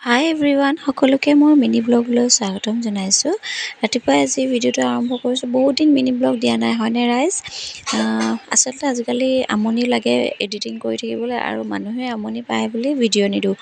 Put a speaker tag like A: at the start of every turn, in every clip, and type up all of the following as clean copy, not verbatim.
A: হাই everyone, সকলোকে মই mini ব্লগলৈ স্বাগতম জনাইছোঁ। ৰাতিপুৱাই আজি ভিডিঅ'টো আৰম্ভ কৰিছোঁ। বহুত দিন মিনি ব্লগ দিয়া নাই, হয়নে ৰাইজ? আচলতে আজিকালি আমনি লাগে এডিটিং কৰি থাকিবলৈ, আৰু মানুহে আমনি পায় বুলি ভিডিঅ' নিদিওঁ।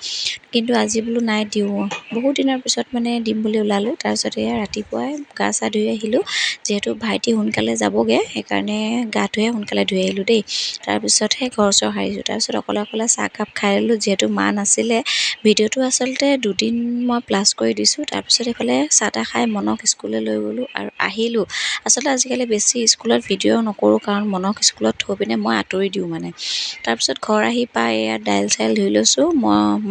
A: কিন্তু আজি বোলো নাই দিওঁ, বহুত দিনৰ পিছত মানে দিম বুলি ওলালোঁ। তাৰপিছত এয়া ৰাতিপুৱাই গা চা ধুই আহিলোঁ, যিহেতু ভাইটি সোনকালে যাবগৈ, সেইকাৰণে গাটোহে সোনকালে ধুই আহিলোঁ দেই। তাৰপিছতহে ঘৰ চৰ সাৰিছোঁ। তাৰপিছত অকলে চাহকাপ খাই ল'লোঁ, যিহেতু মা নাছিলে। ভিডিঅ'টো আচলতে দুদিন মই প্লাছ কৰি দিছোঁ। তাৰপিছত এইফালে চাহ তাহ খাই মনক স্কুললৈ লৈ গ'লোঁ আৰু আহিলোঁ। আচলতে আজিকালি বেছি স্কুলত ভিডিঅ' নকৰোঁ, কাৰণ মনক স্কুলত থৈ পিনে মই আঁতৰি দিওঁ মানে। তাৰপিছত ঘৰ আহি পাই এয়া দাইল চাইল ধুই লৈছোঁ।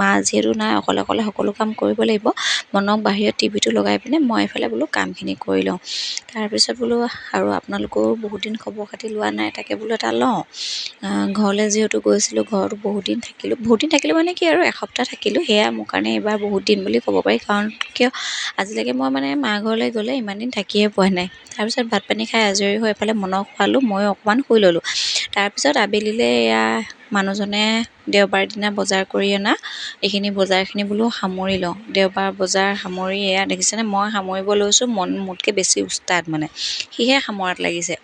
A: মা যিহেতু নাই, অকলে সকলো কাম কৰিব লাগিব। মনক বাহিৰত টিভিটো লগাই পিনে মই এইফালে বোলো কামখিনি কৰি লওঁ। তাৰপিছত বোলো আৰু আপোনালোকেও বহুত দিন খবৰ খাতি লোৱা নাই, তাকে বোলো এটা লওঁ। ঘৰলৈ যিহেতু গৈছিলোঁ, ঘৰতো বহুত দিন থাকিলোঁ মানে কি আৰু এসপ্তাহ থাকিলোঁ। সেয়া মোৰ কাৰণে এইবাৰ বহুত দিন বুলি ক'ব পাৰি, কাৰণ কিয় আজিলৈকে মই মানে মা ঘৰলৈ গ'লে ইমান দিন থাকিয়ে পোৱা নাই। তাৰপিছত ভাত পানী খাই আজৰি হৈ এইফালে মনক খোৱালোঁ, ময়ো অকণমান শুই ল'লোঁ। তাৰপিছত আবেলিলৈ এয়া মানুহজনে দেওবাৰ দিনা বজাৰ কৰি অনা এইখিনি বজাৰখিনি বোলো সামৰি লওঁ। দেওবাৰ বজাৰ সামৰি এয়া দেখিছেনে, মই সামৰিব লৈছোঁ, মন মোতকৈ বেছি উস্তাদ মানে, সিহে সামৰাত লাগিছে।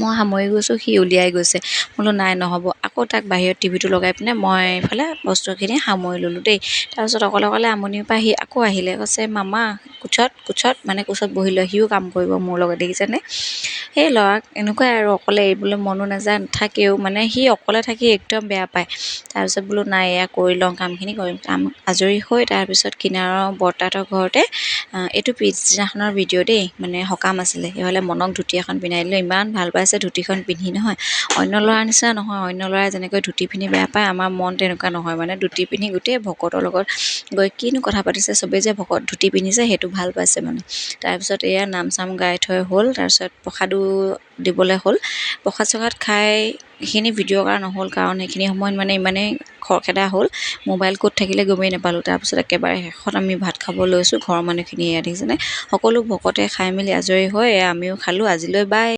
A: মই সামৰি গৈছোঁ, সি উলিয়াই গৈছে। বোলো নাই নহ'ব, আকৌ তাক বাহিৰত টিভিটো লগাই পিনে মই এইফালে বস্তুখিনি সামৰি ল'লোঁ দেই। তাৰপিছত অকলে আমনিৰ পৰা সি আকৌ আহিলে, কৈছে মামা কোচত মানে কোচত বহি লয়, সিও কাম কৰিব মোৰ লগত, দেখিছেনে? সেই ল'ৰাক এনেকুৱাই আৰু, অকলে এৰিবলৈ মনো নাযায়, নাথাকেও মানে, সি অকলে থাকি একদম বেয়া পায়। তাৰপিছত বোলো নাই এয়া কৰি লওঁ, কামখিনি কৰিম। কাম আজৰি হৈ তাৰপিছত কিনাৰৰ বৰ্তাহঁতৰ ঘৰতে, এইটো পিছদিনাখনৰ ভিডিঅ' দেই, মানে সকাম আছিলে। সেইফালে মনক ধুতি এখন পিন্ধাই দিলে, ইমান ভাল পাইছে ধুতিখন পিন্ধি নহয়। অন্য ল'ৰাৰ নিচিনা নহয়, অন্য ল'ৰাই যেনেকৈ ধুতি পিন্ধি বেয়া পায়, আমাৰ মন তেনেকুৱা নহয় মানে। ধুতি পিন্ধি গোটেই ভকতৰ লগত গৈ কিনো কথা পাতিছে, চবেই যে ভকত ধুতি পিন্ধিছে সেইটো ভাল পাইছে মানে। তাৰপিছত এয়া নাম চাম গাই থৈ হ'ল, তাৰপিছত প্ৰসাদো দিবলৈ হ'ল। প্ৰসাদ চসাদ খাই এইখিনি ভিডিঅ' কৰা নহ'ল, কাৰণ সেইখিনি সময়ত মানে ইমানেই খৰখেদা হ'ল, মোবাইল ক'ত থাকিলে গমেই নাপালোঁ। তাৰপিছত একেবাৰে শেষত আমি ভাত খাব লৈছোঁ, ঘৰৰ মানুহখিনি এয়া দেখিছেনে, সকলো ভকতে খাই মেলি আজৰি হৈ এয়া আমিও খালোঁ। আজিলৈ বাই।